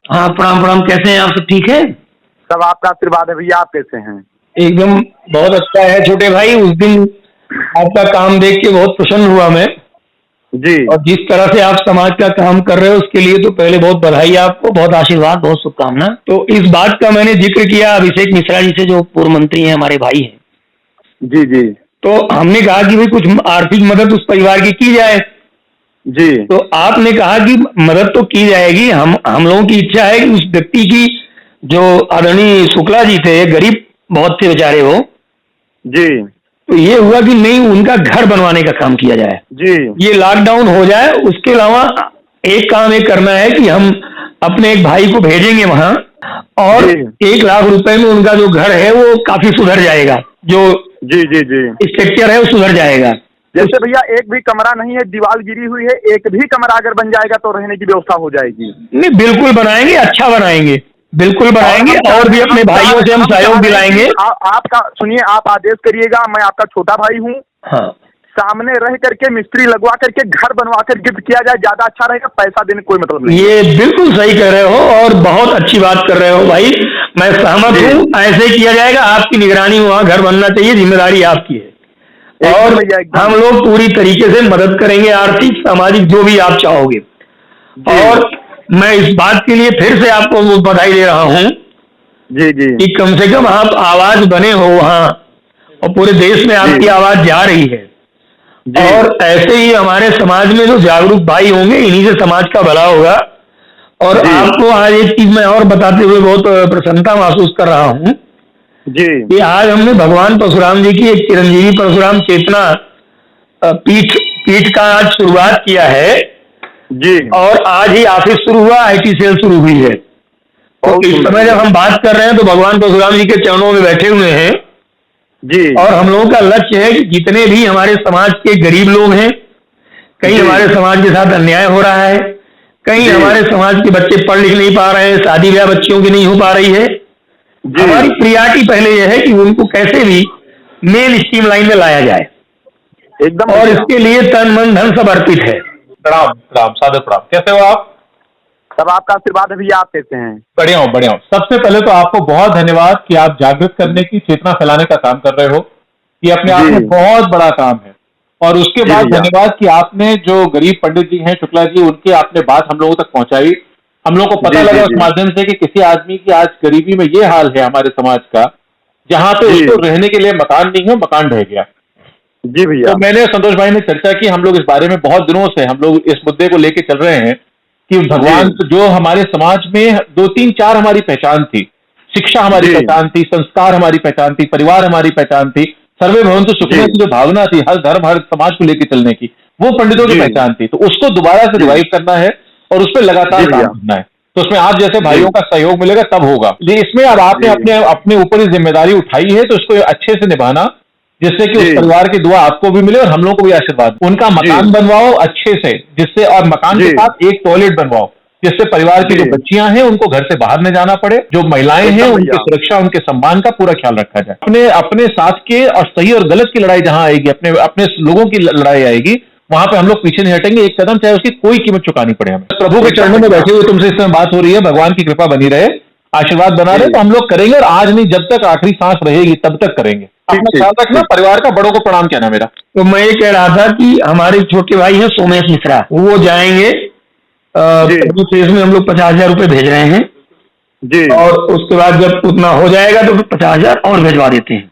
हाँ, प्रणाम प्रणाम। कैसे हैं आप? सब ठीक है? सब आपका आशीर्वाद है भैया। आप कैसे हैं? एकदम बहुत अच्छा है छोटे भाई। उस दिन आपका काम देख के बहुत प्रसन्न हुआ मैं। जी और जिस तरह से आप समाज का काम कर रहे हो उसके लिए तो पहले बहुत बधाई आपको, बहुत आशीर्वाद, बहुत शुभकामना। तो इस बात का मैंने जिक्र किया अभिषेक मिश्रा जी से, जो पूर्व मंत्री हैं, हमारे भाई हैं। जी जी तो हमने कहा कि भाई कुछ आर्थिक मदद उस परिवार की जाए। जी तो आपने कहा कि मदद तो की जाएगी। हम लोगों की इच्छा है कि उस व्यक्ति की, जो आदरणीय शुक्ला जी थे, गरीब बहुत थे बेचारे वो, जी तो ये हुआ कि नहीं, उनका घर बनवाने का काम किया जाए। जी ये लॉकडाउन हो जाए, उसके अलावा एक काम ये करना है कि हम अपने एक भाई को भेजेंगे वहां, और जी 1 लाख रुपए में उनका जो घर है वो काफी सुधर जाएगा। जो जी जी जी स्ट्रक्चर है वो सुधर जाएगा। जैसे भैया एक भी कमरा नहीं है, दीवार गिरी हुई है, एक भी कमरा अगर बन जाएगा तो रहने की व्यवस्था हो जाएगी। नहीं, बिल्कुल बनाएंगे, अच्छा बनाएंगे, बिल्कुल और बनाएंगे। हम चाह और भी रहे अपने भाइयों से हम सहयोग हैं दिलाएंगे। कि आपका सुनिए, आप आदेश करिएगा। मैं आपका छोटा भाई हूँ। हाँ, सामने रह करके मिस्त्री लगवा करके घर बनवा कर गिफ्ट किया जाए, ज्यादा अच्छा रहेगा। पैसा देने कोई मतलब नहीं। ये बिल्कुल सही कर रहे हो और बहुत अच्छी बात कर रहे हो भाई। मैं सहमत हूँ, ऐसे किया जाएगा। आपकी निगरानी वहाँ घर बनना चाहिए, जिम्मेदारी आपकी है। और भैया एकदम। हम लोग पूरी तरीके से मदद करेंगे, आर्थिक सामाजिक जो भी आप चाहोगे। और मैं इस बात के लिए फिर से आपको बधाई दे रहा हूँ जी जी कि कम से कम आप आवाज बने हो वहाँ, और पूरे देश में आपकी आवाज जा रही है। और ऐसे ही हमारे समाज में जो जागरूक भाई होंगे, इन्हीं से समाज का भला होगा। और आपको आज एक चीज मैं और बताते हुए बहुत प्रसन्नता महसूस कर रहा हूँ जी कि आज हमने भगवान परशुराम जी की एक चिरंजीवी परशुराम चेतना पीठ पीठ का आज शुरुआत किया है। जी और आज ही ऑफिस शुरू हुआ, आईटी सेल शुरू हुई है। तो इस समय जब हम बात कर रहे हैं तो भगवान परशुराम जी के चरणों में बैठे हुए हैं। जी और हम लोगों का लक्ष्य है कि जितने भी हमारे समाज के गरीब लोग हैं, कहीं हमारे समाज के साथ अन्याय हो रहा है, कहीं हमारे समाज के बच्चे पढ़ लिख नहीं पा रहे हैं, शादी ब्याह बच्चियों की नहीं हो पा रही है, हमारी प्रियारिटी पहले यह है कि उनको कैसे भी मेन स्ट्रीम लाइन में लाया जाए। एकदम। और इसके लिए तन मन धन सब अर्पित है। प्रणाम प्रणाम, सादर प्रणाम। कैसे हो आप? सब आपका आशीर्वाद है भैया। आप कैसे हैं? बढ़िया हूँ, बढ़िया हूँ। सबसे पहले तो आपको बहुत धन्यवाद कि आप जागृत करने की, चेतना फैलाने का काम कर रहे हो। ये अपने आप में बहुत बड़ा काम है। और उसके बाद धन्यवाद कि आपने जो गरीब पंडित जी हैं, शुक्ला जी, उनकी आपने बात हम लोगों तक पहुंचाई। हम लोगों को पता लगा उस माध्यम से कि किसी आदमी की आज गरीबी में ये हाल है हमारे समाज का, जहां पे उसको रहने के लिए मकान नहीं है, मकान ढह गया। जी भैया। तो मैंने संतोष भाई ने चर्चा की। हम लोग इस बारे में बहुत दिनों से हम लोग इस मुद्दे को लेके चल रहे हैं कि भगवान जो हमारे समाज में 2 3 4 हमारी पहचान थी। शिक्षा हमारी पहचान थी, संस्कार हमारी पहचान थी, परिवार हमारी पहचान थी, सर्वे भवन्तु सुखिनः की जो भावना थी हर धर्म हर समाज को लेकर चलने की, वो पंडितों की पहचान थी। तो उसको दोबारा से रिवाइव करना है और उस पर लगातार काम करना है। तो उसमें आप जैसे भाइयों का सहयोग मिलेगा तब होगा। लेकिन इसमें अब आपने अपने ऊपर ही जिम्मेदारी उठाई है, तो इसको अच्छे से निभाना, जिससे कि उस परिवार की दुआ आपको भी मिले और हम लोगों को भी आशीर्वाद। उनका मकान बनवाओ अच्छे से, जिससे, और मकान के साथ एक टॉयलेट बनवाओ, जिससे परिवार की जो बच्चियां हैं उनको घर से बाहर न जाना पड़े, जो महिलाएं हैं उनकी सुरक्षा, उनके सम्मान का पूरा ख्याल रखा जाए। अपने साथ के और सही और गलत की लड़ाई जहां आएगी, अपने लोगों की लड़ाई आएगी, वहां पे हम लोग पीछे नहीं हटेंगे एक कदम, चाहे उसकी कोई कीमत चुकानी पड़े हमें। प्रभु के चरणों में बैठे हुए तुमसे इस समय बात हो रही है, भगवान की कृपा बनी रहे, आशीर्वाद बना रहे, तो हम लोग करेंगे। और आज नहीं, जब तक आखिरी सांस रहेगी तब तक करेंगे। अपना ख्याल रखना। परिवार का बड़ों को प्रणाम कहना मेरा। तो मैं ये कह रहा था कि हमारे छोटे भाई हैं सोमेश मिश्रा, वो जाएंगे। फेज में हम लोग 50,000 रुपए भेज रहे हैं जी। और उसके बाद जब उतना हो जाएगा तो 50,000 और भेजवा देते हैं।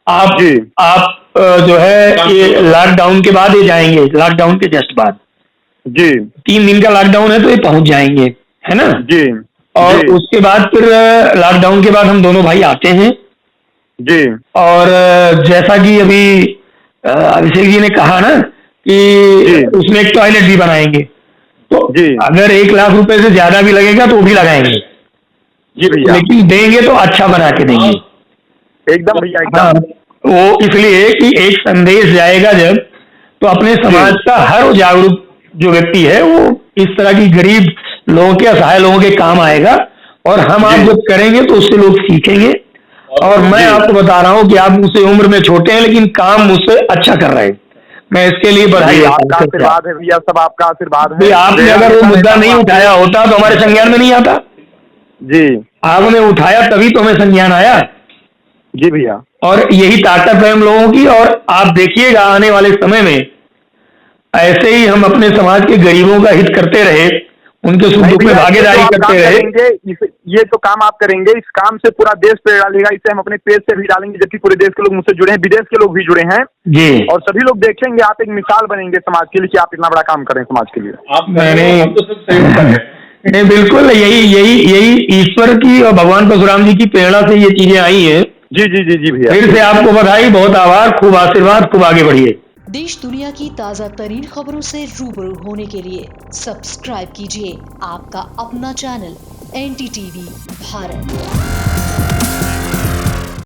आप जो है ये लॉकडाउन के बाद ये जाएंगे, लॉकडाउन के जस्ट बाद जी, 3 दिन का लॉकडाउन है तो ये पहुंच जाएंगे, है ना जी। और उसके बाद फिर लॉकडाउन के बाद हम दोनों भाई आते हैं जी। और जैसा कि अभी अभिषेक जी ने कहा ना कि उसमें एक टॉयलेट भी बनाएंगे, तो अगर 1 लाख रुपए से ज्यादा भी लगेगा तो वो भी लगाएंगे जी भैया। लेकिन देंगे तो अच्छा बना के देंगे। एकदम भैया, एकदम। वो इसलिए कि एक संदेश जाएगा जब, तो अपने समाज का हर जागरूक जो व्यक्ति है वो इस तरह की गरीब लोगों के, असहाय लोगों के काम आएगा। और हम आप जब करेंगे तो उससे लोग सीखेंगे। और मैं आपको बता रहा हूं कि आप मुझसे उम्र में छोटे हैं लेकिन काम मुझसे अच्छा कर रहे हैं। मैं इसके लिए बधाई आपका देता हूं। आशीर्वाद है भैया, सब आपका आशीर्वाद है। भाई, आपने अगर वो मुद्दा नहीं उठाया होता तो हमारे संज्ञान में नहीं आता। जी आपने उठाया तभी तो हमें संज्ञान आया, जी भैया। और यही ताकत है हम लोगों की। और आप देखिएगा आने वाले समय में ऐसे ही हम अपने समाज के गरीबों का हित करते रहे, उनके सुख दुख में भागीदारी करते रहे। ये तो काम आप करेंगे, इस काम से पूरा देश प्रेरणा लेगा। इसे हम अपने पेज से भी डालेंगे, जबकि पूरे देश के लोग मुझसे जुड़े हैं, विदेश के लोग भी जुड़े हैं जी। और सभी लोग देखेंगे। आप एक मिसाल बनेंगे समाज के लिए कि आप इतना बड़ा काम करें समाज के लिए। नहीं, बिल्कुल यही यही यही ईश्वर की और भगवान परशुराम जी की प्रेरणा से ये चीजें आई हैं। जी जी जी जी भैया, फिर से आपको बधाई, बहुत आभार, खूब आशीर्वाद, खूब आगे बढ़िए। देश दुनिया की ताज़ा तरीन खबरों से रूबरू होने के लिए सब्सक्राइब कीजिए आपका अपना चैनल NDTV भारत।